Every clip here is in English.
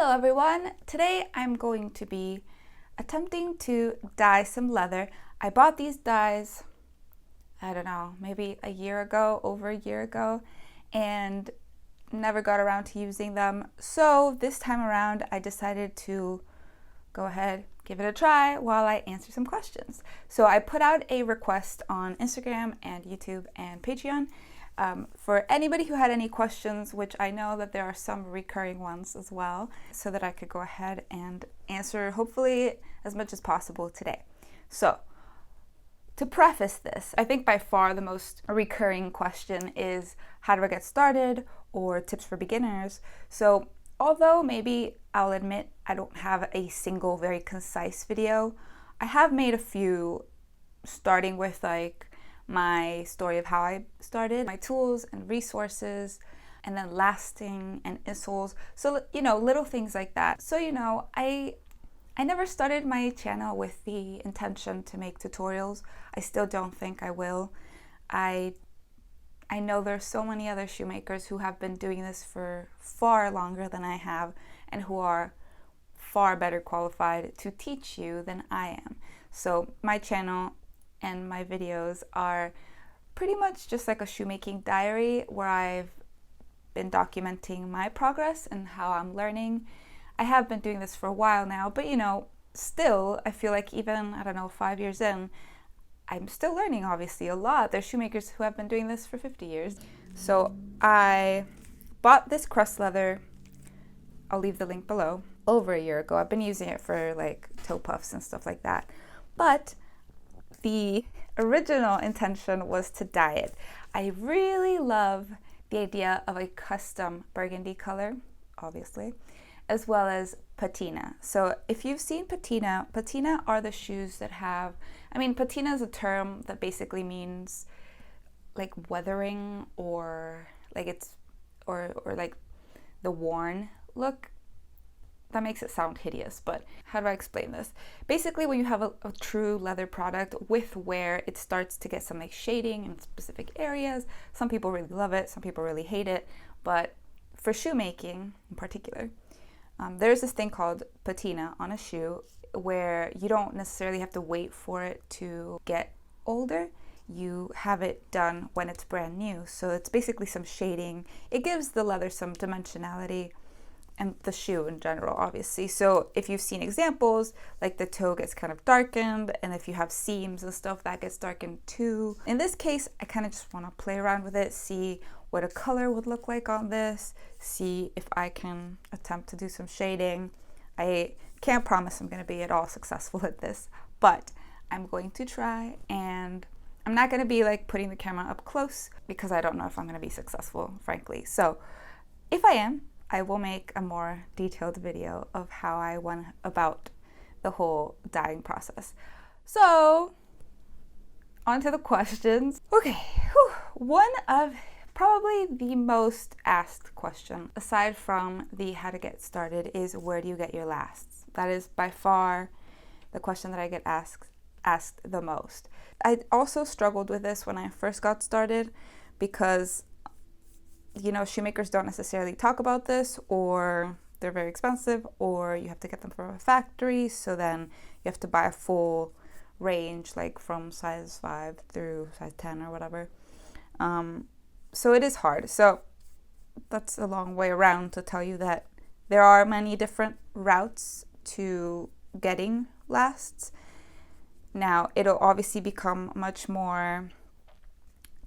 Hello everyone! Today I'm going to be attempting to dye some leather. I bought these dyes, I don't know, maybe a year ago, over a year ago, and never got around to using them. So this time around I decided to go ahead, give it a try while I answer some questions. So I put out a request on Instagram and YouTube and Patreon for anybody who had any questions, which I know that there are some recurring ones as well, so that I could go ahead and answer hopefully as much as possible today. So to preface this, I think by far the most recurring question is how do I get started, or tips for beginners. So although maybe I'll admit I don't have a single very concise video, I have made a few starting with like my story of how I started, my tools and resources, and then lasting and insoles. So, little things like that. So, I never started my channel with the intention to make tutorials. I still don't think I will. I know there's so many other shoemakers who have been doing this for far longer than I have and who are far better qualified to teach you than I am. So my channel and my videos are pretty much just like a shoemaking diary where I've been documenting my progress and how I'm learning. I have been doing this for a while now, but still, I feel like even, 5 years in, I'm still learning obviously a lot. There's shoemakers who have been doing this for 50 years. So I bought this crust leather, I'll leave the link below, over a year ago. I've been using it for like toe puffs and stuff like that. But the original intention was to dye it. I really love the idea of a custom burgundy color, obviously, as well as patina. So if you've seen patina are the shoes that have, patina is a term that basically means like weathering or like like the worn look. That makes it sound hideous, but how do I explain this? Basically, when you have a true leather product with where it starts to get some like shading in specific areas, some people really love it, some people really hate it, but for shoemaking in particular, there's this thing called patina on a shoe where you don't necessarily have to wait for it to get older. You have it done when it's brand new. So it's basically some shading. It gives the leather some dimensionality, and the shoe in general, obviously. So if you've seen examples, like the toe gets kind of darkened, and if you have seams and stuff, that gets darkened too. In this case, I kind of just want to play around with it, see what a color would look like on this, see if I can attempt to do some shading. I can't promise I'm going to be at all successful at this, but I'm going to try, and I'm not going to be like putting the camera up close because I don't know if I'm going to be successful, frankly. So if I am, I will make a more detailed video of how I went about the whole dyeing process. So, on to the questions. Okay, one of probably the most asked question, aside from the how to get started, is where do you get your lasts? That is by far the question that I get asked the most. I also struggled with this when I first got started because shoemakers don't necessarily talk about this, or they're very expensive, or you have to get them from a factory, so then you have to buy a full range, like from size 5 through size 10 or whatever. So it is hard. So that's a long way around to tell you that there are many different routes to getting lasts. Now, it'll obviously become much more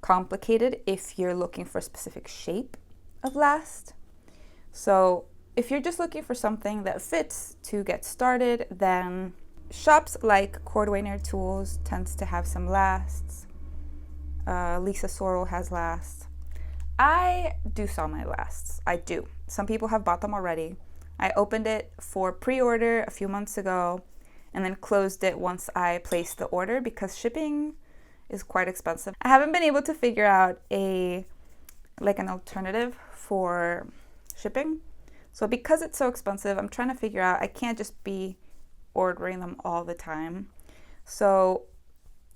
complicated if you're looking for a specific shape of last. So if you're just looking for something that fits to get started, then shops like Cordwainer Tools tends to have some lasts. Lisa Sorrell has lasts. I do sell my lasts. I do. Some people have bought them already. I opened it for pre-order a few months ago and then closed it once I placed the order because shipping is quite expensive. I haven't been able to figure out an alternative for shipping. So because it's so expensive, I'm trying to figure out, I can't just be ordering them all the time. So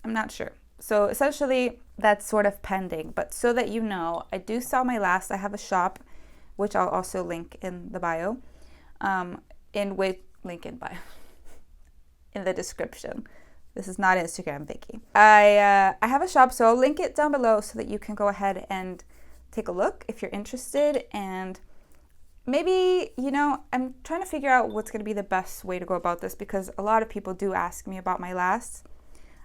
I'm not sure. So essentially that's sort of pending, but so that you know, I do sell my last. I have a shop, which I'll also link in the bio. in with link in bio in the description. This is not Instagram, Vicky. I have a shop, so I'll link it down below so that you can go ahead and take a look if you're interested. And maybe, I'm trying to figure out what's going to be the best way to go about this, because a lot of people do ask me about my lasts.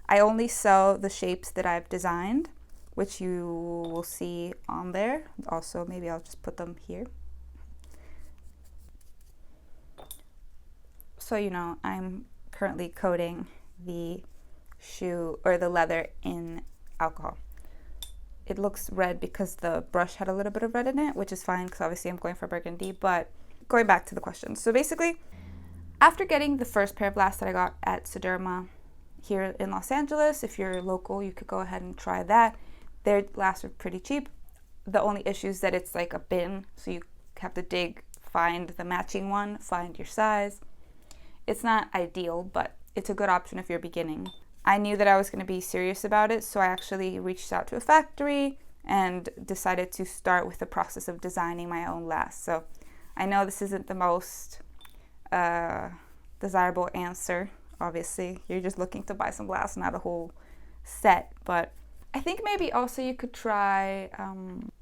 I only sell the shapes that I've designed, which you will see on there. Also, maybe I'll just put them here. So, I'm currently coating the shoe or the leather in alcohol. It looks red because the brush had a little bit of red in it, which is fine because obviously I'm going for burgundy. But going back to the question. So basically, after getting the first pair of lasts that I got at Sederma here in Los Angeles, if you're local, you could go ahead and try that. Their lasts are pretty cheap. The only issue is that it's like a bin, so you have to dig, find the matching one, find your size. It's not ideal, but it's a good option if you're beginning. I knew that I was going to be serious about it, so I actually reached out to a factory and decided to start with the process of designing my own last. So I know this isn't the most desirable answer. Obviously, you're just looking to buy some lasts, not a whole set. But I think maybe also you could try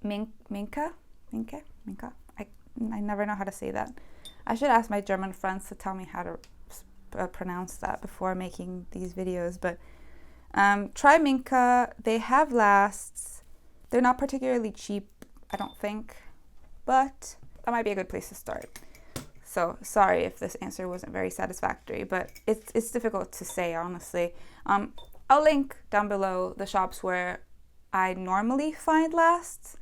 Minka. I never know how to say that. I should ask my German friends to tell me how to pronounce that before making these videos. But try Minka. They have lasts. They're not particularly cheap, I don't think, but that might be a good place to start. So sorry if this answer wasn't very satisfactory, but it's difficult to say, honestly. I'll link down below the shops where I normally find lasts,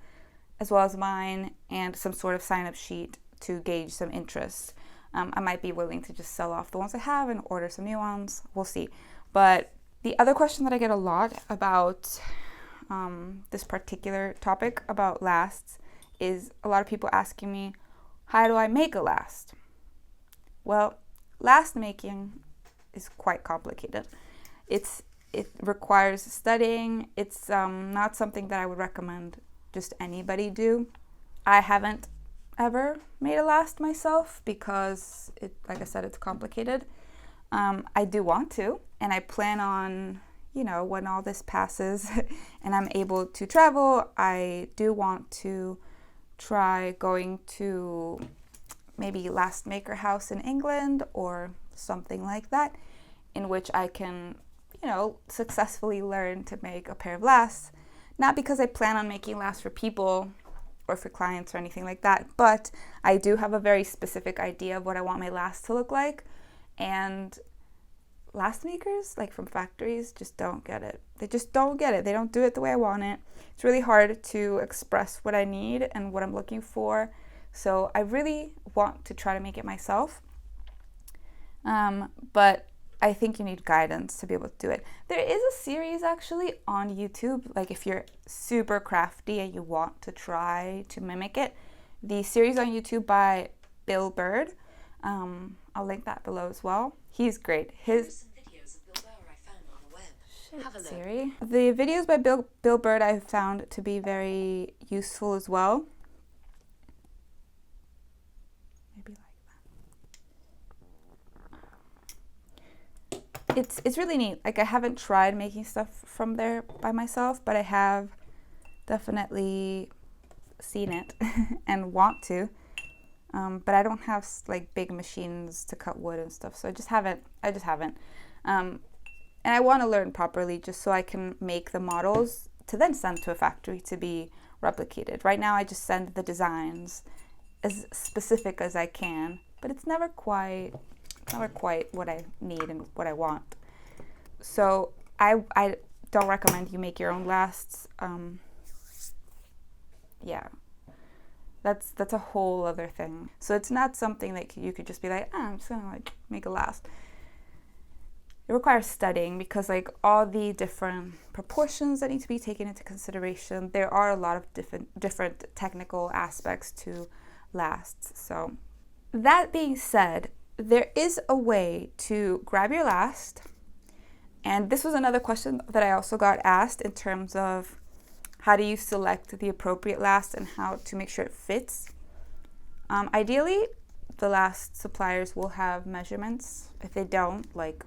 as well as mine, and some sort of sign-up sheet to gauge some interest. I might be willing to just sell off the ones I have and order some new ones. We'll see. But the other question that I get a lot about this particular topic about lasts is a lot of people asking me, how do I make a last? Well, last making is quite complicated. It requires studying. It's not something that I would recommend just anybody do. I haven't ever made a last myself because like I said, it's complicated. I do want to, and I plan on, when all this passes and I'm able to travel, I do want to try going to maybe Last Maker House in England or something like that, in which I can, successfully learn to make a pair of lasts. Not because I plan on making lasts for people or for clients or anything like that, but I do have a very specific idea of what I want my last to look like, and last makers, like from factories, just don't get it. They just don't get it. They don't do it the way I want it. It's really hard to express what I need and what I'm looking for, so I really want to try to make it myself, but I think you need guidance to be able to do it. There is a series actually on YouTube, like if you're super crafty and you want to try to mimic it, the series on YouTube by Bill Bird. I'll link that below as well. He's great. His videos of Bill Bird I found on the web. Have a look. Siri. The videos by Bill Bird I found to be very useful as well. It's really neat. Like, I haven't tried making stuff from there by myself, but I have definitely seen it and want to. But I don't have like big machines to cut wood and stuff, so I just haven't. And I want to learn properly just so I can make the models to then send to a factory to be replicated. Right now I just send the designs as specific as I can, but it's never quite what I need and what I want. So I don't recommend you make your own lasts. Yeah, that's a whole other thing. So it's not something that you could just be like, I'm just gonna like make a last. It requires studying because like all the different proportions that need to be taken into consideration. There are a lot of different technical aspects to lasts. So that being said, there is a way to grab your last, and this was another question that I also got asked in terms of how do you select the appropriate last and how to make sure it fits. Ideally, the last suppliers will have measurements. If they don't, like,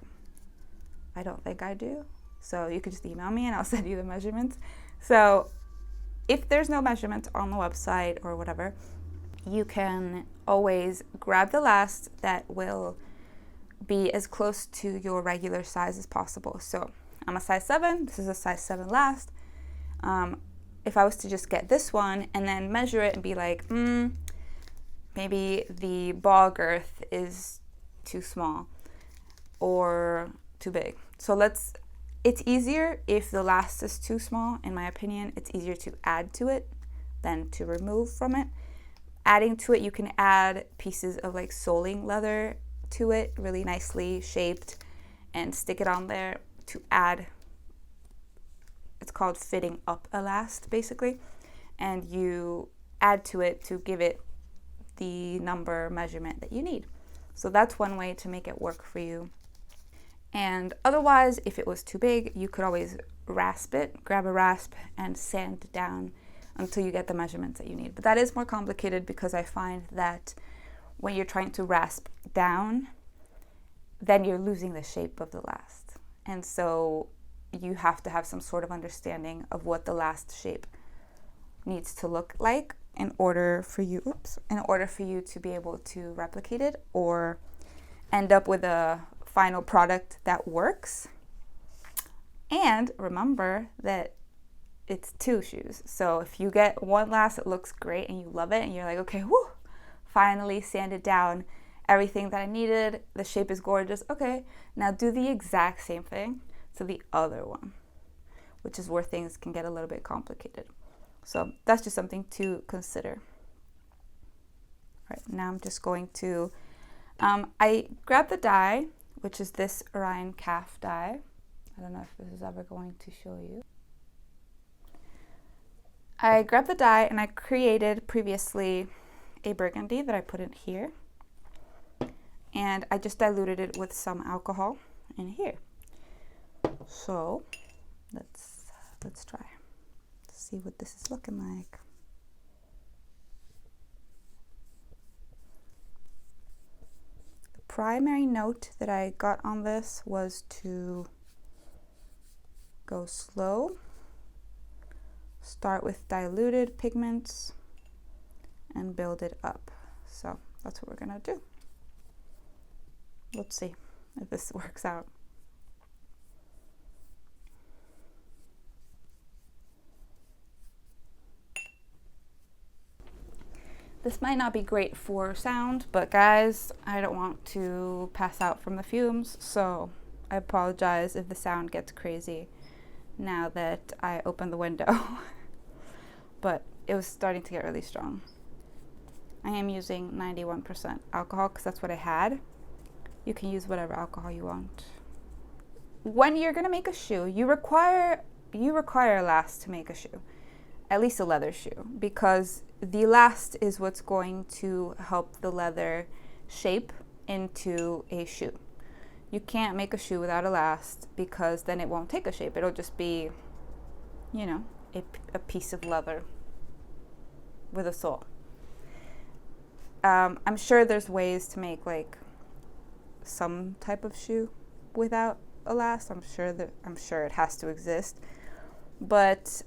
I don't think I do. So you could just email me and I'll send you the measurements. So if there's no measurements on the website or whatever, you can always grab the last that will be as close to your regular size as possible. So I'm a size 7, this is a size 7 last. If I was to just get this one and then measure it and be like, maybe the ball girth is too small or too big. So it's easier if the last is too small, in my opinion. It's easier to add to it than to remove from it. Adding to it, you can add pieces of like soling leather to it, really nicely shaped, and stick it on there to add. It's called fitting up a last, basically. And you add to it to give it the number measurement that you need. So that's one way to make it work for you. And otherwise, if it was too big, you could always rasp it, grab a rasp and sand it down until you get the measurements that you need. But that is more complicated because I find that when you're trying to rasp down, then you're losing the shape of the last. And so you have to have some sort of understanding of what the last shape needs to look like in order for you to be able to replicate it or end up with a final product that works. And remember that it's 2 shoes. So if you get one last that looks great and you love it and you're like, okay, whoo, finally sanded down everything that I needed, the shape is gorgeous, okay, now do the exact same thing to the other one, which is where things can get a little bit complicated. So that's just something to consider. All right, now I'm just going to, I grabbed the die, which is this Orion calf die. I don't know if this is ever going to show you. I grabbed the die and I created previously a burgundy that I put in here. And I just diluted it with some alcohol in here. So let's try to see what this is looking like. The primary note that I got on this was to go slow, start with diluted pigments and build it up. So that's what we're gonna do. Let's see if this works out. This might not be great for sound, but guys, I don't want to pass out from the fumes, so I apologize if the sound gets crazy now that I opened the window. But it was starting to get really strong. I am using 91% alcohol because that's what I had. You can use whatever alcohol you want. When you're gonna make a shoe, you require a last to make a shoe, at least a leather shoe, because the last is what's going to help the leather shape into a shoe. You can't make a shoe without a last because then it won't take a shape. It'll just be, you know, a piece of leather with a sole. I'm sure there's ways to make like some type of shoe without a last. I'm sure it has to exist. But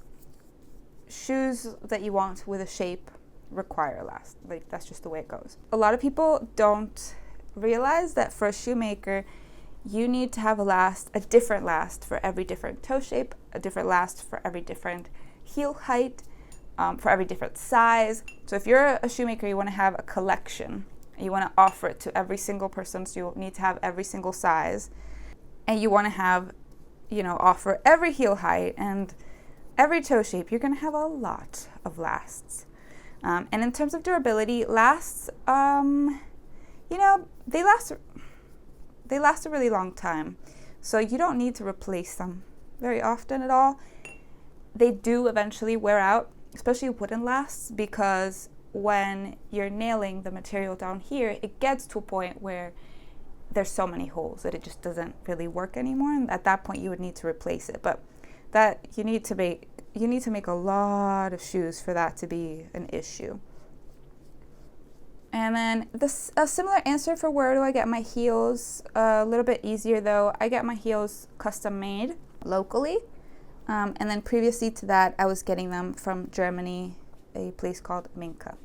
shoes that you want with a shape require a last. Like, that's just the way it goes. A lot of people don't realize that for a shoemaker, you need to have a different last for every different toe shape, a different last for every different heel height, for every different size. So if you're a shoemaker, you want to have a collection. You want to offer it to every single person, so you need to have every single size. And you want to have, offer every heel height and every toe shape. You're going to have a lot of lasts. And in terms of durability, lasts, they last a really long time. So you don't need to replace them very often at all. They do eventually wear out, especially wooden lasts, because when you're nailing the material down here, it gets to a point where there's so many holes that it just doesn't really work anymore. And at that point, you would need to replace it. But that you need to make a lot of shoes for that to be an issue. And then a similar answer for where do I get my heels, a little bit easier though. I get my heels custom made locally. And then previously to that, I was getting them from Germany, a place called Minke,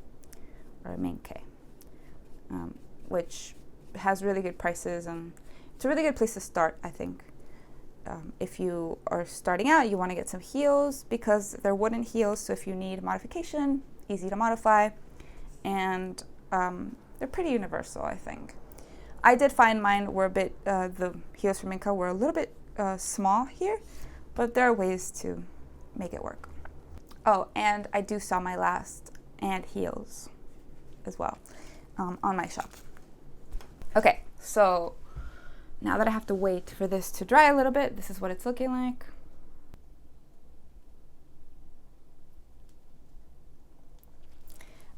which has really good prices, and it's a really good place to start, I think. If you are starting out, you want to get some heels because they're wooden heels, so if you need modification, easy to modify, and they're pretty universal, I think. I did find mine were a bit, the heels from Minke were a little bit small here, but there are ways to make it work. Oh, and I do sell my last and heels as well on my shop. Okay, so now that I have to wait for this to dry a little bit, this is what it's looking like.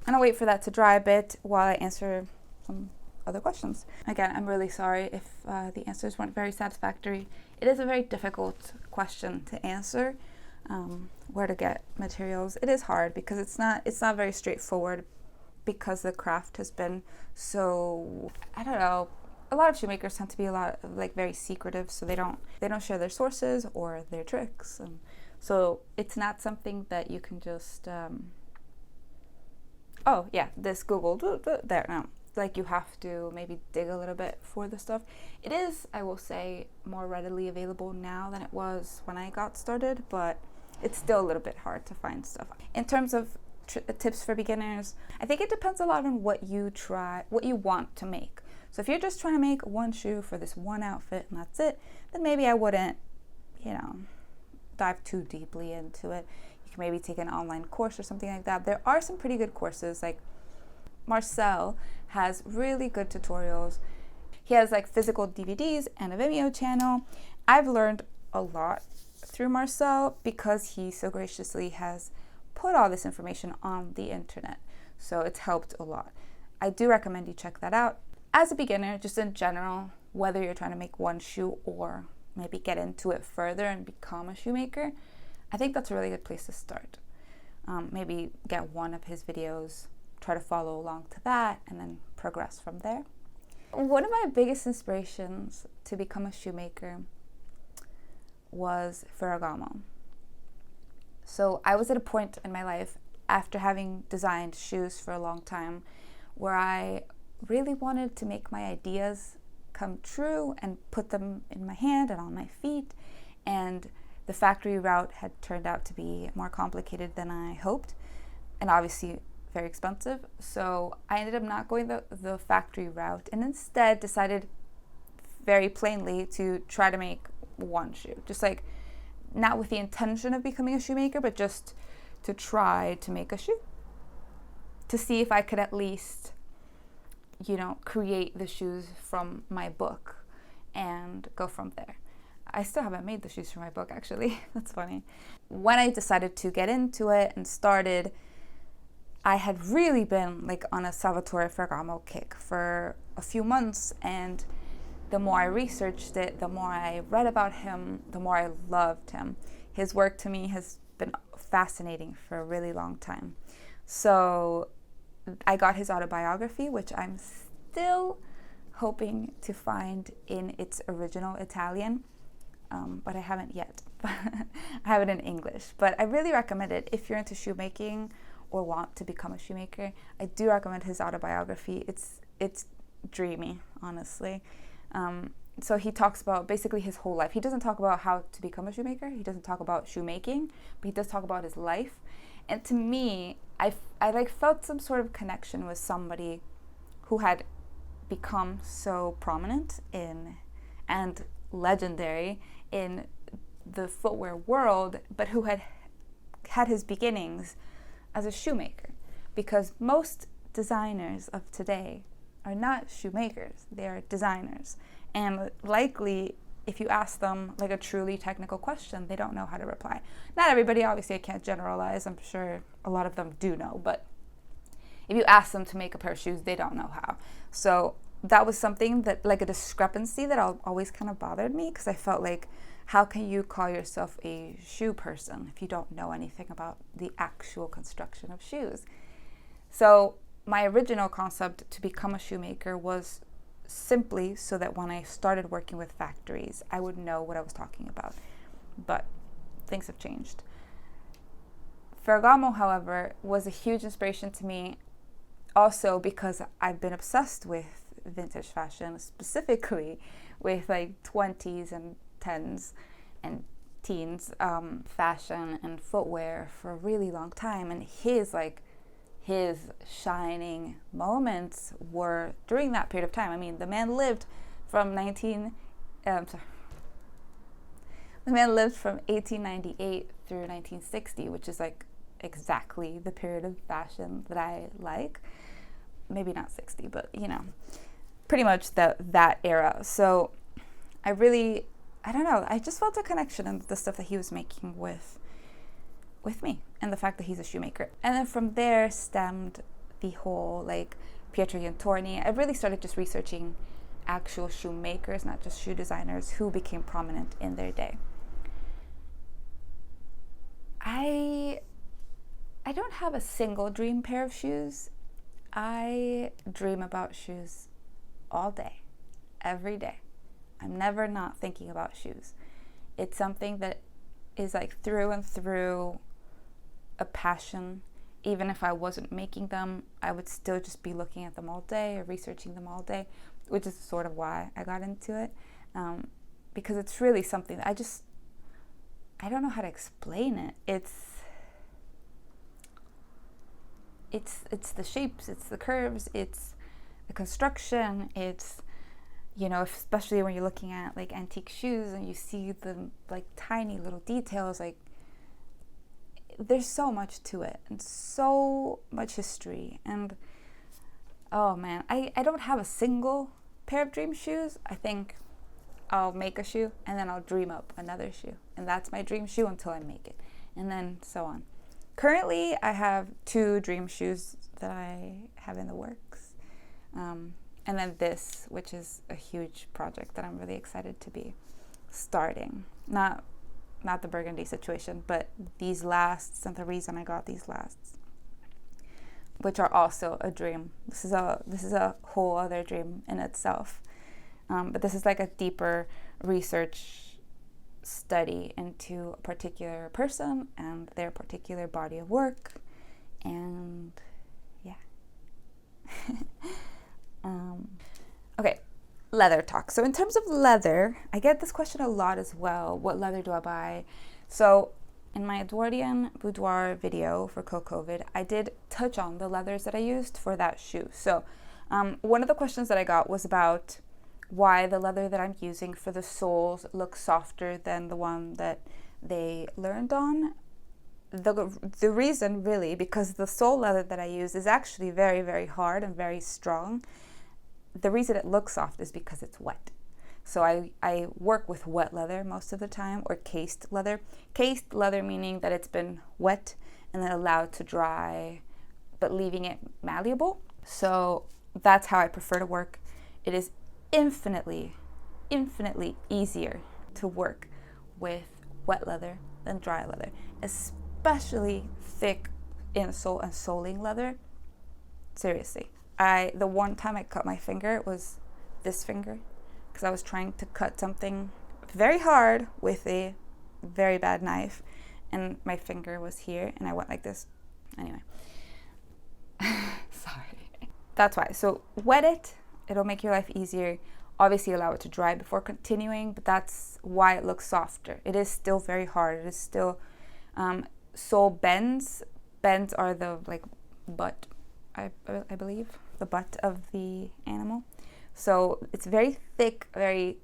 I'm gonna wait for that to dry a bit while I answer some other questions. Again, I'm really sorry if the answers weren't very satisfactory. It is a very difficult question to answer. Where to get materials. It is hard because it's not very straightforward, because the craft has been so, I don't know, a lot of shoemakers tend to be very secretive, so they don't share their sources or their tricks, and so it's not something that you can just oh yeah, this Google there. No, like you have to maybe dig a little bit for the stuff. It is, I will say, more readily available now than it was when I got started, but it's still a little bit hard to find stuff. In terms of tips for beginners, I think it depends a lot on what you want to make. So if you're just trying to make one shoe for this one outfit and that's it, then maybe I wouldn't, dive too deeply into it. You can maybe take an online course or something like that. There are some pretty good courses, like Marcel has really good tutorials. He has like physical DVDs and a Vimeo channel. I've learned a lot through Marcel because he so graciously has put all this information on the internet. So it's helped a lot. I do recommend you check that out. As a beginner, just in general, whether you're trying to make one shoe or maybe get into it further and become a shoemaker, I think that's a really good place to start. Maybe get one of his videos, try to follow along to that, and then progress from there. One of my biggest inspirations to become a shoemaker was Ferragamo. So I was at a point in my life after having designed shoes for a long time where I really wanted to make my ideas come true and put them in my hand and on my feet, and the factory route had turned out to be more complicated than I hoped, and obviously very expensive. So I ended up not going the factory route and instead decided very plainly to try to make one shoe, just like not with the intention of becoming a shoemaker, but just to try to make a shoe to see if I could at least create the shoes from my book and go from there. I still haven't made the shoes for my book, actually. That's funny. When I decided to get into it and started, I had really been like on a Salvatore Ferragamo kick for a few months, and the more I researched it, the more I read about him, the more I loved him. His work to me has been fascinating for a really long time. So I got his autobiography, which I'm still hoping to find in its original Italian, but I haven't yet. I have it in English, but I really recommend it if you're into shoemaking or want to become a shoemaker. I do recommend his autobiography. It's dreamy, honestly. So he talks about basically his whole life. He doesn't talk about how to become a shoemaker. He doesn't talk about shoemaking, but he does talk about his life. And to me, I felt some sort of connection with somebody who had become so prominent and legendary in the footwear world, but who had his beginnings as a shoemaker. Because most designers of today are not shoemakers, they are designers. And likely, if you ask them like a truly technical question, they don't know how to reply. Not everybody, obviously I can't generalize, I'm sure a lot of them do know, but if you ask them to make a pair of shoes, they don't know how. So that was something that, like a discrepancy that always kind of bothered me, because I felt like, how can you call yourself a shoe person if you don't know anything about the actual construction of shoes? So my original concept to become a shoemaker was simply so that when I started working with factories, I would know what I was talking about. But things have changed. Ferragamo, however, was a huge inspiration to me also because I've been obsessed with vintage fashion, specifically with like 20s and 10s and teens fashion and footwear for a really long time. And his shining moments were during that period of time. I mean, the man lived from 1898 through 1960, which is like exactly the period of fashion that I like. Maybe not 60, but pretty much that era. So I don't know, I just felt a connection in the stuff that he was making with me, and the fact that he's a shoemaker. And then from there stemmed the whole like Pietro Yantorni. I really started just researching actual shoemakers, not just shoe designers, who became prominent in their day. I don't have a single dream pair of shoes. I dream about shoes all day, every day. I'm never not thinking about shoes. It's something that is like through and through a passion. Even if I wasn't making them, I would still just be looking at them all day or researching them all day, which is sort of why I got into it. Because it's really something that I don't know how to explain it. It's the shapes, it's the curves, it's the construction, it's, especially when you're looking at like antique shoes and you see the like tiny little details, like there's so much to it and so much history. And oh man, I don't have a single pair of dream shoes. I think I'll make a shoe and then I'll dream up another shoe, and that's my dream shoe until I make it, and then so on. Currently, I have 2 dream shoes that I have in the works. And then this, which is a huge project that I'm really excited to be starting. Not the burgundy situation, but these lasts and the reason I got these lasts, which are also a dream. This is a whole other dream in itself. But this is like a deeper research study into a particular person and their particular body of work, and yeah. Okay, leather talk. So in terms of leather, I get this question a lot as well. What leather do I buy? So in my Edwardian boudoir video for COVID, I did touch on the leathers that I used for that shoe. So one of the questions that I got was about why the leather that I'm using for the soles looks softer than the one that they learned on. The reason really, because the sole leather that I use is actually very, very hard and very strong. The reason it looks soft is because it's wet. So I work with wet leather most of the time, or cased leather. Cased leather meaning that it's been wet and then allowed to dry, but leaving it malleable. So that's how I prefer to work. It is infinitely easier to work with wet leather than dry leather, especially thick insole and soling leather. Seriously, the one time I cut my finger was this finger, because I was trying to cut something very hard with a very bad knife, and my finger was here, and I went like this. Anyway, sorry. That's why. So wet it. It'll make your life easier. Obviously allow it to dry before continuing, but that's why it looks softer. It is still very hard. It is still sole bends. Bends are the like butt, I believe, the butt of the animal. So it's very thick, very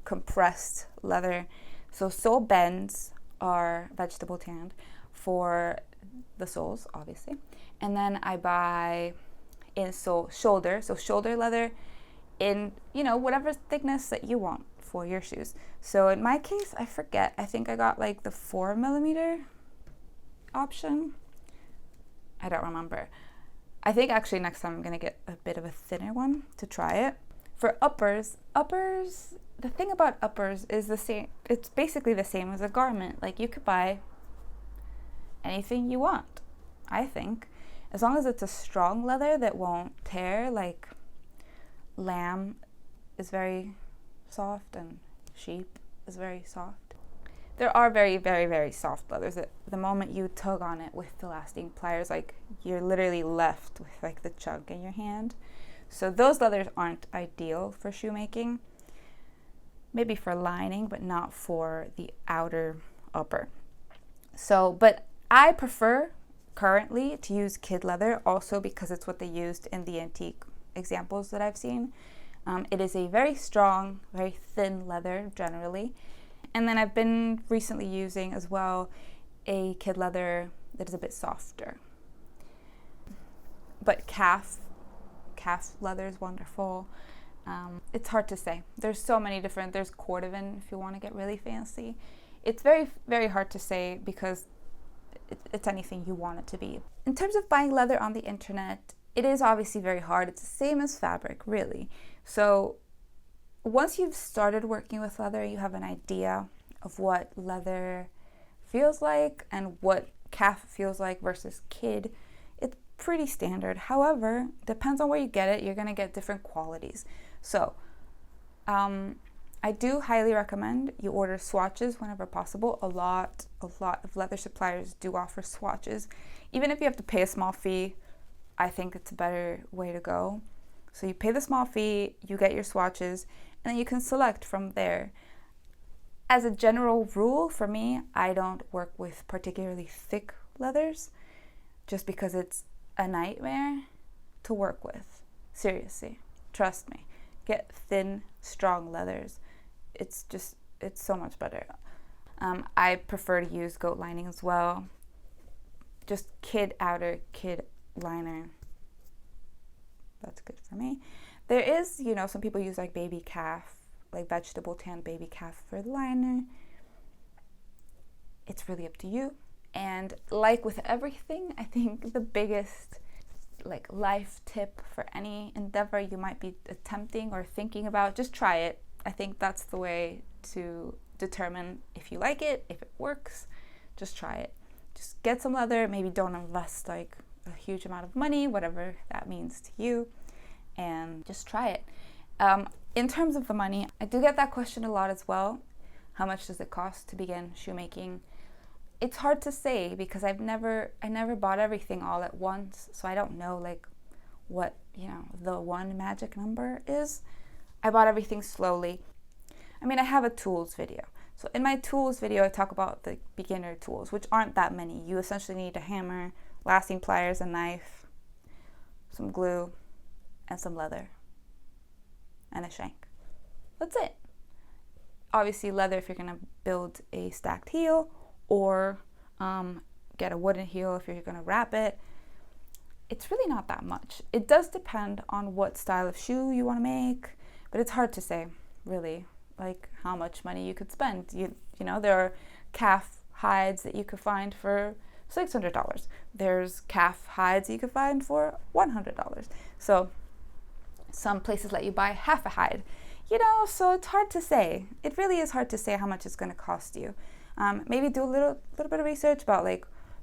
compressed leather. So sole bends are vegetable tanned for the soles, obviously. And then I buy insole shoulder. So shoulder leather in, whatever thickness that you want for your shoes. So in my case, I forget. I think I got like the 4mm option. I don't remember. I think actually next time I'm going to get a bit of a thinner one to try it. For uppers, the thing about uppers is the same. It's basically the same as a garment. Like you could buy anything you want, I think. As long as it's a strong leather that won't tear, like lamb is very soft and sheep is very soft. There are very, very, very soft leathers that the moment you tug on it with the elasting pliers, like you're literally left with like the chunk in your hand. So those leathers aren't ideal for shoemaking. Maybe for lining, but not for the outer upper. So, but I prefer currently to use kid leather also because it's what they used in the antique examples that I've seen. It is a very strong, very thin leather generally. And then I've been recently using as well a kid leather that is a bit softer. But calf leather is wonderful. It's hard to say. There's so many different, there's cordovan if you want to get really fancy. It's very, very hard to say because it's anything you want it to be. In terms of buying leather on the internet, it is obviously very hard. It's the same as fabric, really. So once you've started working with leather, you have an idea of what leather feels like and what calf feels like versus kid. It's pretty standard. However, depends on where you get it. You're going to get different qualities. So I do highly recommend you order swatches whenever possible. A lot of leather suppliers do offer swatches. Even if you have to pay a small fee, I think it's a better way to go. So you pay the small fee, you get your swatches, and then you can select from there. As a general rule, for me, I don't work with particularly thick leathers just because it's a nightmare to work with. Seriously, trust me. Get thin, strong leathers. It's so much better. I prefer to use goat lining as well. Just kid outer, kid liner. That's good for me. There is, some people use like baby calf, like vegetable tan baby calf for the liner. It's really up to you. And like with everything, I think the biggest life tip for any endeavor you might be attempting or thinking about, just try it. I think that's the way to determine if you like it, if it works. Just try it. Just get some leather. Maybe don't invest like a huge amount of money, whatever that means to you, and just try it. In terms of the money, I do get that question a lot as well. How much does it cost to begin shoemaking? It's hard to say because I never bought everything all at once, so I don't know what the one magic number is. I bought everything slowly. I have a tools video. So in my tools video, I talk about the beginner tools, which aren't that many. You essentially need a hammer, lasting pliers, a knife, some glue, and some leather, and a shank. That's it. Obviously leather if you're gonna build a stacked heel, or get a wooden heel if you're going to wrap it. It's really not that much. It does depend on what style of shoe you want to make, but it's hard to say, really, how much money you could spend. There are calf hides that you could find for $600. There's calf hides you could find for $100. So some places let you buy half a hide. So it's hard to say. It really is hard to say how much it's going to cost you. Maybe do a little bit of research about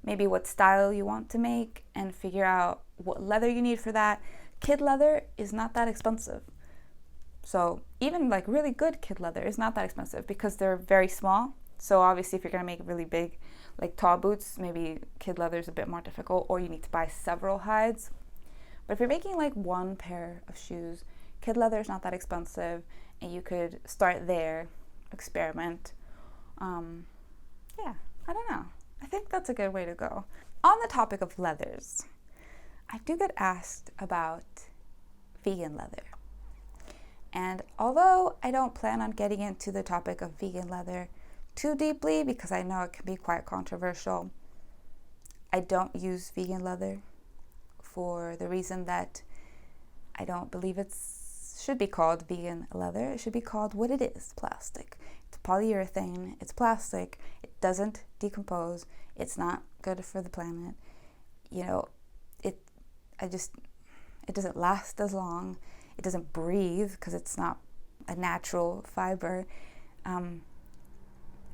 maybe what style you want to make and figure out what leather you need for that. Kid leather is not that expensive. So even really good kid leather is not that expensive because they're very small. So obviously if you're going to make really big tall boots, maybe kid leather is a bit more difficult, or you need to buy several hides. But if you're making one pair of shoes, kid leather is not that expensive, and you could start there, experiment. I don't know. I think that's a good way to go. On the topic of leathers, I do get asked about vegan leather. And although I don't plan on getting into the topic of vegan leather too deeply because I know it can be quite controversial, I don't use vegan leather for the reason that I don't believe it should be called vegan leather. It should be called what it is, plastic. It's polyurethane, it's plastic, it doesn't decompose, it's not good for the planet. It doesn't last as long, it doesn't breathe because it's not a natural fiber. I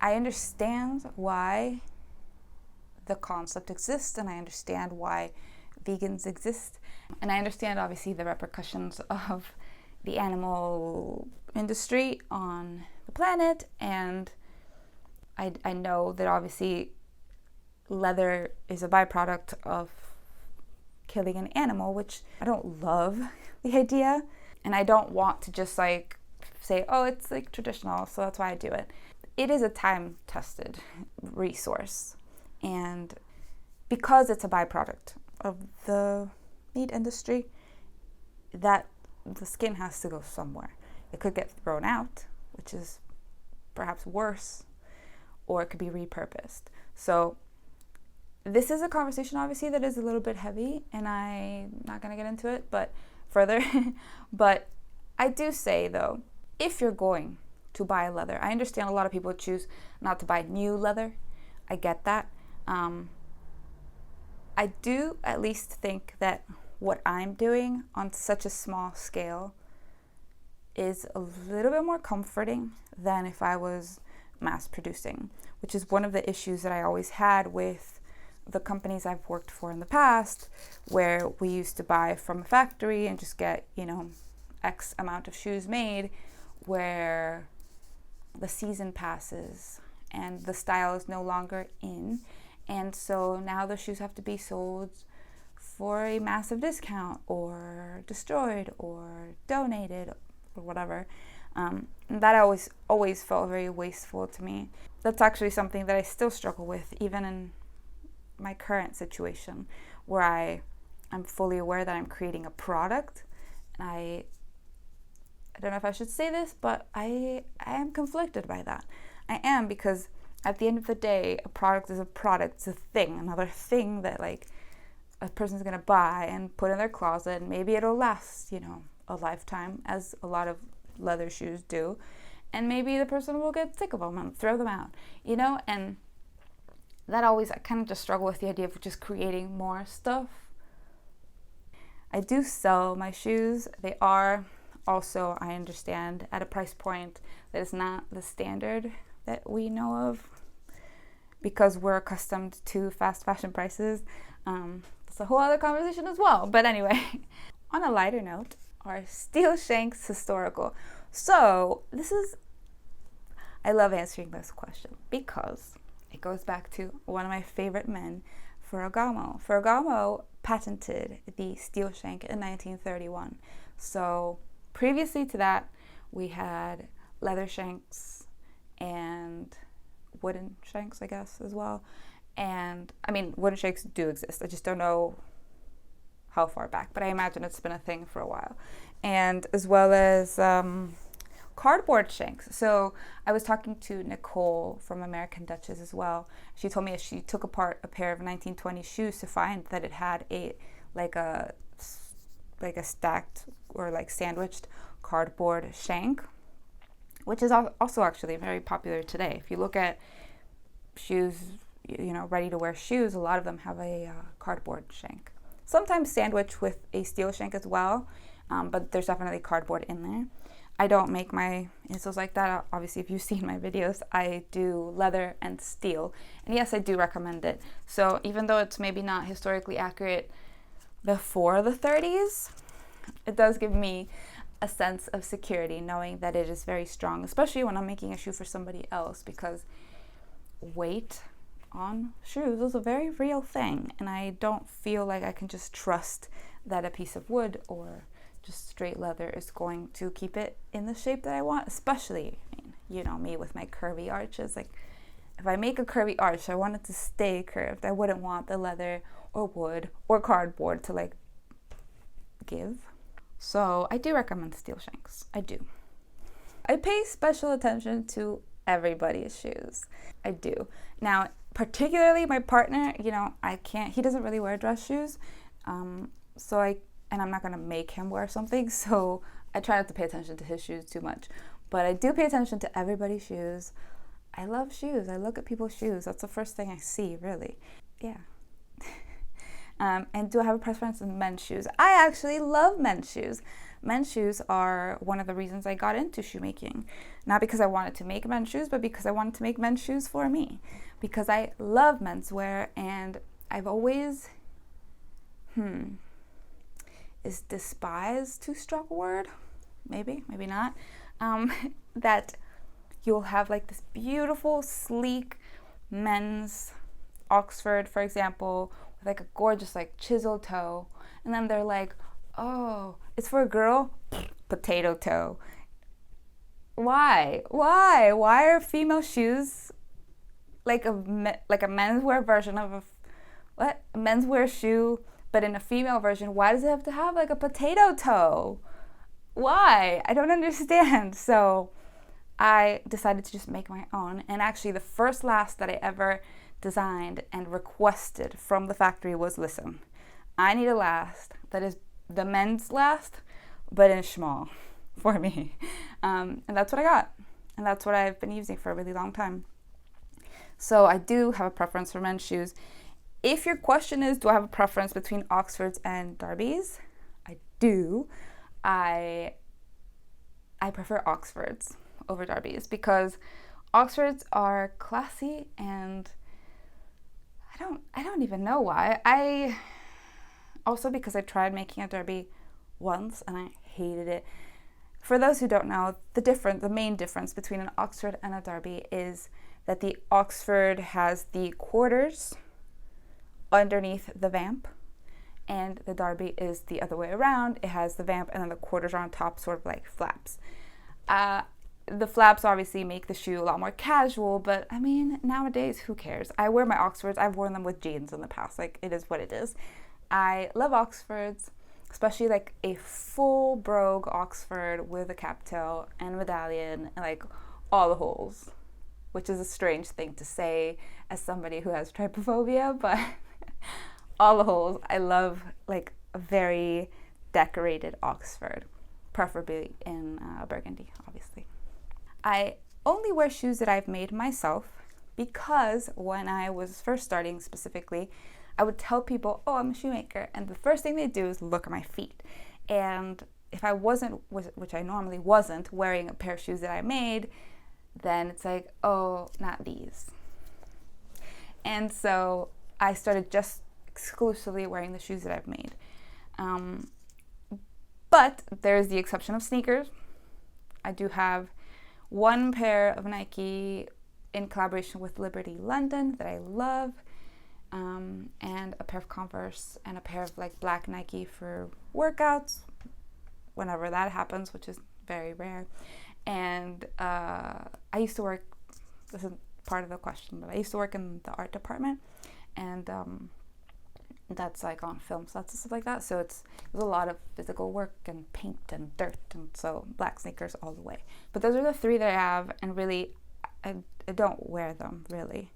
understand why the concept exists, and I understand why vegans exist. And I understand obviously the repercussions of the animal industry on the planet, and I know that obviously leather is a byproduct of killing an animal, which I don't love the idea, and I don't want to just like say, oh, it's like traditional, so that's why I do it. It is a time-tested resource, and because it's a byproduct of the meat industry, that the skin has to go somewhere. It could get thrown out, which is perhaps worse, or it could be repurposed. So this is a conversation obviously that is a little bit heavy, and I'm not going to get into it but further. But I do say though, if you're going to buy leather, I understand a lot of people choose not to buy new leather. I get that. I do at least think that what I'm doing on such a small scale is a little bit more comforting than if I was mass producing, which is one of the issues that I always had with the companies I've worked for in the past, where we used to buy from a factory and just get, X amount of shoes made, where the season passes and the style is no longer in. And so now the shoes have to be sold for a massive discount or destroyed or donated or whatever. And that always felt very wasteful to me. That's actually something that I still struggle with, even in my current situation, where I'm fully aware that I'm creating a product. And I don't know if I should say this, but I am conflicted by that. I am, because at the end of the day, a product is a product. It's a thing, another thing that like a person's gonna buy and put in their closet, and maybe it'll last, a lifetime, as a lot of leather shoes do. And maybe the person will get sick of them and throw them out, and that always, I kind of just struggle with the idea of just creating more stuff. I do sell my shoes. They are also, I understand, at a price point that is not the standard that we know of, because we're accustomed to fast fashion prices. It's a whole other conversation as well. But anyway, on a lighter note, are steel shanks historical? So I love answering this question because it goes back to one of my favorite men, Ferragamo. Ferragamo patented the steel shank in 1931. So previously to that, we had leather shanks and wooden shanks, I guess, as well. And I mean, wooden shanks do exist. I just don't know how far back, but I imagine it's been a thing for a while. And as well as cardboard shanks. So I was talking to Nicole from American Duchess as well. She told me that she took apart a pair of 1920 shoes to find that it had a stacked or like sandwiched cardboard shank, which is also actually very popular today. If you look at shoes, ready to wear shoes, a lot of them have a cardboard shank. Sometimes sandwiched with a steel shank as well, but there's definitely cardboard in there. I don't make my insoles like that. Obviously, if you've seen my videos, I do leather and steel. And yes, I do recommend it. So even though it's maybe not historically accurate before the 30s, it does give me a sense of security knowing that it is very strong, especially when I'm making a shoe for somebody else, because weight on shoes is a very real thing. And I don't feel like I can just trust that a piece of wood or just straight leather is going to keep it in the shape that I want, especially, me with my curvy arches. Like, if I make a curvy arch, I want it to stay curved. I wouldn't want the leather or wood or cardboard to like give. So I do recommend steel shanks. I do. I pay special attention to everybody's shoes. I do. Now, particularly my partner, he doesn't really wear dress shoes. And I'm not going to make him wear something, so I try not to pay attention to his shoes too much. But I do pay attention to everybody's shoes. I love shoes. I look at people's shoes. That's the first thing I see, really. Yeah. And do I have a preference in men's shoes? I actually love men's shoes. Men's shoes are one of the reasons I got into shoemaking. Not because I wanted to make men's shoes, but because I wanted to make men's shoes for me. Because I love menswear, and I've always... is despise too strong a word? Maybe not. That you'll have like this beautiful, sleek men's Oxford, for example, with like a gorgeous like chisel toe, and then they're like, oh, it's for a girl? Potato toe. Why are female shoes like a menswear version of a menswear shoe, but in a female version? Why does it have to have like a potato toe? Why? I don't understand. So I decided to just make my own, and actually the first last that I ever designed and requested from the factory was, listen, I need a last that is the men's last, but in small for me. And that's what I got. And that's what I've been using for a really long time. So I do have a preference for men's shoes. If your question is, do I have a preference between Oxfords and Darbys? I do. I prefer Oxfords over Darbys because Oxfords are classy, and I don't even know why. Also because I tried making a Darby once and I hated it. For those who don't know, the main difference between an Oxford and a Darby is that the Oxford has the quarters underneath the vamp, and the Darby is the other way around. It has the vamp and then the quarters are on top, sort of like flaps. The flaps obviously make the shoe a lot more casual, but I mean, nowadays, who cares? I wear my Oxfords. I've worn them with jeans in the past. Like, it is what it is. I love Oxfords, especially like a full brogue Oxford with a cap toe and medallion and like all the holes, which is a strange thing to say as somebody who has trypophobia, but all the holes. I love like a very decorated Oxford, preferably in burgundy, obviously. I only wear shoes that I've made myself because when I was first starting specifically, I would tell people, oh, I'm a shoemaker, and the first thing they do is look at my feet. And if I wasn't, which I normally wasn't, wearing a pair of shoes that I made, then it's like, oh, not these. And so I started just exclusively wearing the shoes that I've made. But there's the exception of sneakers. I do have one pair of Nike in collaboration with Liberty London that I love, and a pair of Converse and a pair of like black Nike for workouts whenever that happens, which is very rare. And I used to work, this is part of the question, but I used to work in the art department, and that's like on film sets and stuff like that, so it's a lot of physical work and paint and dirt, and so black sneakers all the way. But those are the three that I have, and really I don't wear them really,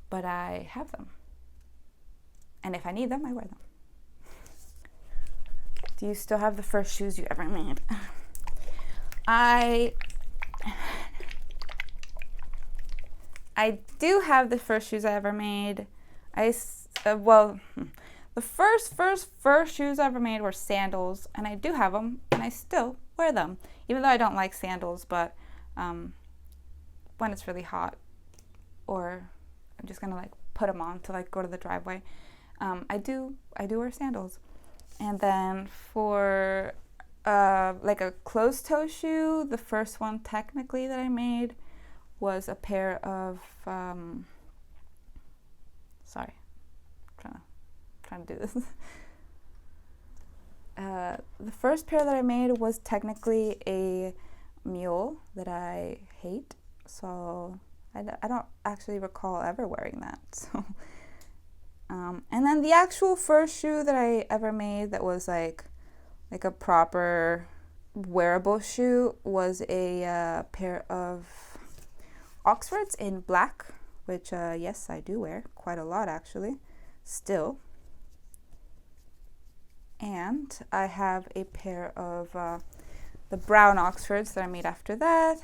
but I have them, and if I need them, I wear them. Do you still have the first shoes you ever made? I do have the first shoes I ever made. The first shoes I ever made were sandals, and I do have them, and I still wear them, even though I don't like sandals. But when it's really hot, or I'm just gonna like put them on to like go to the driveway, I do wear sandals. And then for like a closed toe shoe, the first one technically that I made was a pair of trying to do this. The first pair that I made was technically a mule that I hate, so I don't actually recall ever wearing that. So, and then the actual first shoe that I ever made that was like a proper wearable shoe was a pair of Oxfords in black, which yes, I do wear quite a lot actually, still. And I have a pair of the brown Oxfords that I made after that.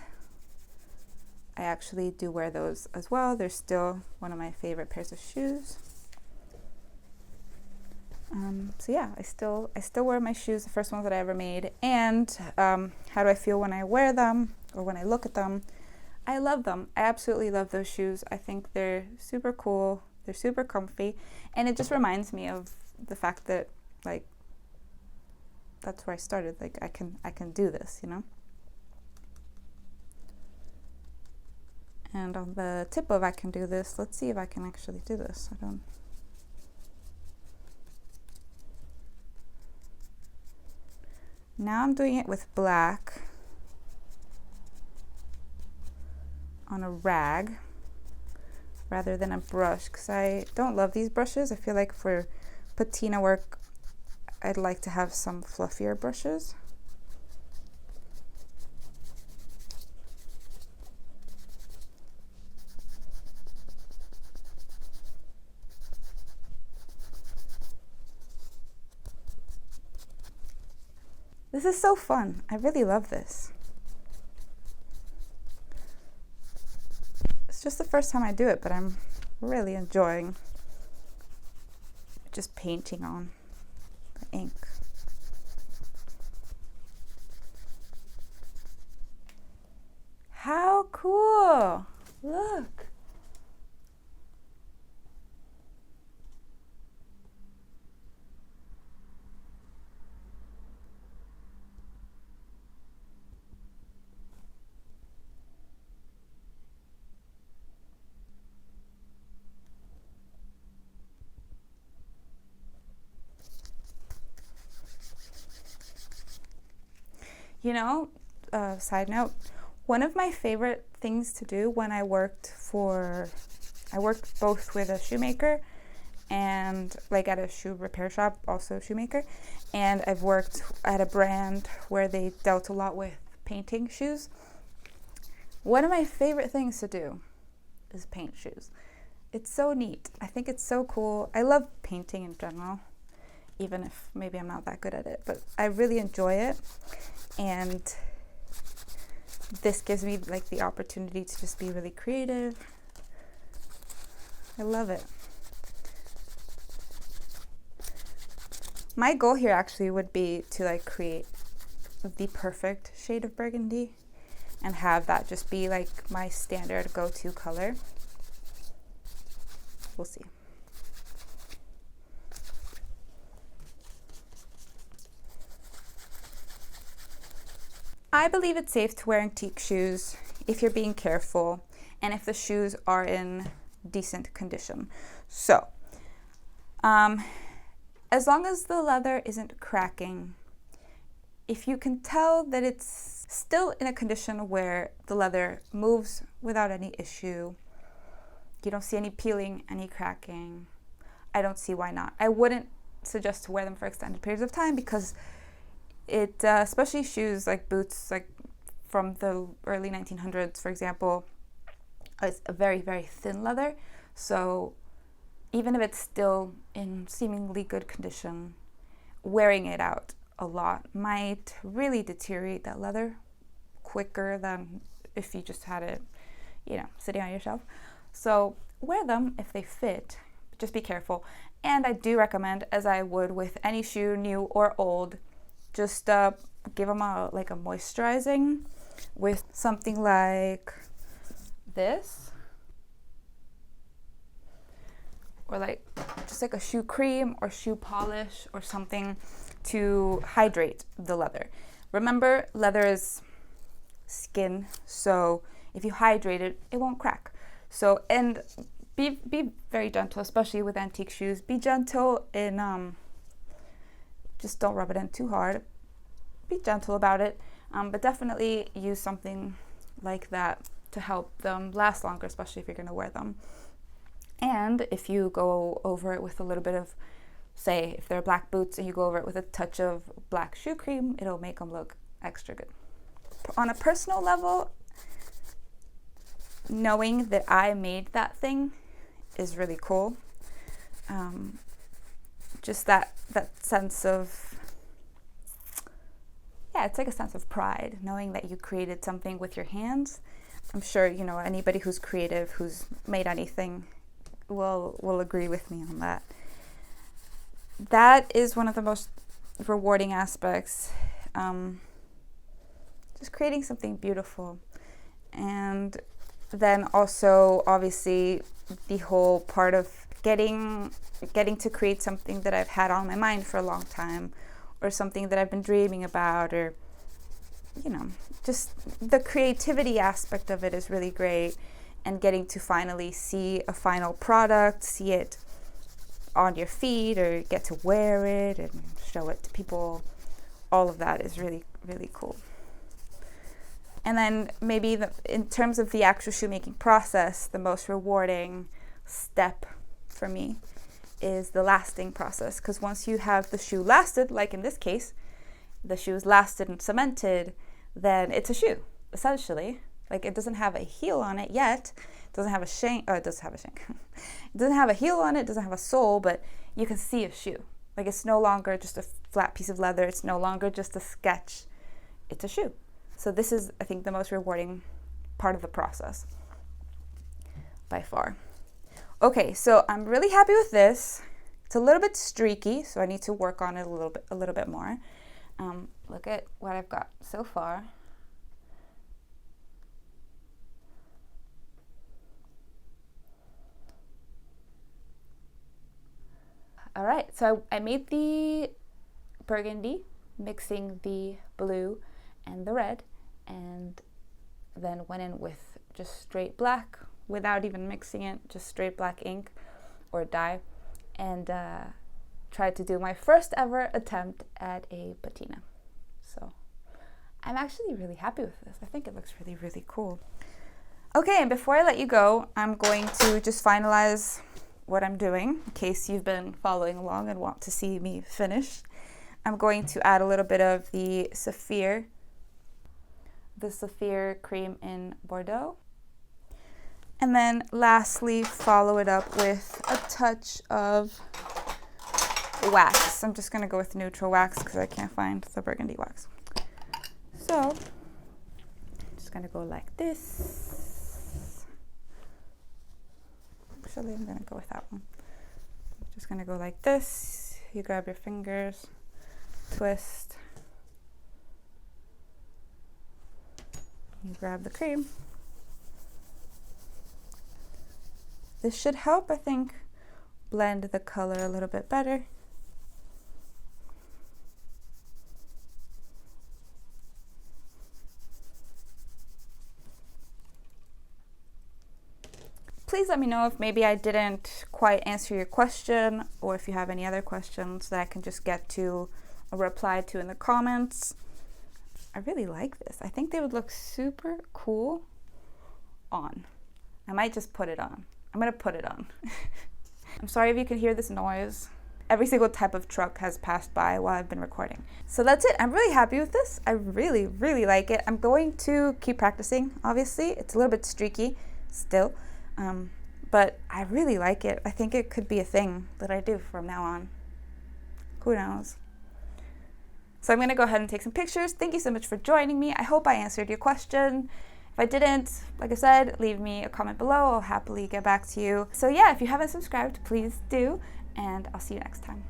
I actually do wear those as well. They're still one of my favorite pairs of shoes. So yeah, I still wear my shoes, the first ones that I ever made. And how do I feel when I wear them or when I look at them? I love them. I absolutely love those shoes. I think they're super cool. They're super comfy. And it just reminds me of the fact that like, that's where I started. Like, I can do this, you know? And on the tip of I can do this, let's see if I can actually do this. Now I'm doing it with black on a rag rather than a brush, because I don't love these brushes. I feel like for patina work, I'd like to have some fluffier brushes. This is so fun. I really love this. It's just the first time I do it, but I'm really enjoying just painting on the ink. How cool! Look! You know, side note, one of my favorite things to do when I worked both with a shoemaker and like at a shoe repair shop, also a shoemaker, and I've worked at a brand where they dealt a lot with painting shoes. One of my favorite things to do is paint shoes. It's so neat. I think it's so cool. I love painting in general, even if maybe I'm not that good at it, but I really enjoy it. And this gives me like the opportunity to just be really creative. I love it. My goal here actually would be to like create the perfect shade of burgundy and have that just be like my standard go-to color. We'll see. I believe it's safe to wear antique shoes if you're being careful and if the shoes are in decent condition. So, as long as the leather isn't cracking, if you can tell that it's still in a condition where the leather moves without any issue, you don't see any peeling, any cracking, I don't see why not. I wouldn't suggest to wear them for extended periods of time because it, especially shoes like boots, like from the early 1900s, for example, it's a very, very thin leather. So even if it's still in seemingly good condition, wearing it out a lot might really deteriorate that leather quicker than if you just had it, you know, sitting on your shelf. So wear them if they fit, just be careful. And I do recommend, as I would with any shoe, new or old, just give them a moisturizing with something like this, or like just like a shoe cream or shoe polish or something to hydrate the leather. Remember, leather is skin, so if you hydrate it, it won't crack. So, and be very gentle, especially with antique shoes. Be gentle in just don't rub it in too hard. Be gentle about it, but definitely use something like that to help them last longer, especially if you're going to wear them. And if you go over it with a little bit of, say, if they're black boots and you go over it with a touch of black shoe cream, it'll make them look extra good. On a personal level, knowing that I made that thing is really cool. Just that sense of, yeah, it's like a sense of pride, knowing that you created something with your hands. I'm sure, you know, anybody who's creative, who's made anything, will agree with me on that. That is one of the most rewarding aspects. Just creating something beautiful. And then also, obviously, the whole part of getting to create something that I've had on my mind for a long time, or something that I've been dreaming about, or just the creativity aspect of it is really great, and getting to finally see a final product, see it on your feet, or get to wear it and show it to people, all of that is really, really cool. And then maybe in terms of the actual shoemaking process, the most rewarding step for me is the lasting process, because once you have the shoe lasted, like in this case, the shoe is lasted and cemented, then it's a shoe, essentially. Like, it doesn't have a heel on it yet, it doesn't have a shank, it does have a shank. It doesn't have a heel on it, it doesn't have a sole, but you can see a shoe. Like, it's no longer just a flat piece of leather, it's no longer just a sketch, it's a shoe. So this is, I think, the most rewarding part of the process, by far. Okay, so I'm really happy with this. It's a little bit streaky, so I need to work on it a little bit more. Look at what I've got so far. All right, so I made the burgundy, mixing the blue and the red, and then went in with just straight black without even mixing it, just straight black ink or dye, and tried to do my first ever attempt at a patina. So I'm actually really happy with this. I think it looks really, really cool. Okay, and before I let you go, I'm going to just finalize what I'm doing in case you've been following along and want to see me finish. I'm going to add a little bit of the Saphir cream in Bordeaux. And then lastly, follow it up with a touch of wax. I'm just going to go with neutral wax because I can't find the burgundy wax. So I'm just going to go like this. Actually, I'm going to go with that one. I'm just going to go like this. You grab your fingers, twist. You grab the cream. This should help, I think, blend the color a little bit better. Please let me know if maybe I didn't quite answer your question, or if you have any other questions that I can just get to a reply to in the comments. I really like this. I think they would look super cool on. I might just put it on. I'm gonna put it on. I'm sorry if you can hear this noise. Every single type of truck has passed by while I've been recording. So that's it. I'm really happy with this. I really, really like it. I'm going to keep practicing, obviously. It's a little bit streaky still, but I really like it. I think it could be a thing that I do from now on. Who knows? So I'm gonna go ahead and take some pictures. Thank you so much for joining me. I hope I answered your question. If I didn't, like I said, leave me a comment below. I'll happily get back to you. So yeah, if you haven't subscribed, please do, and I'll see you next time.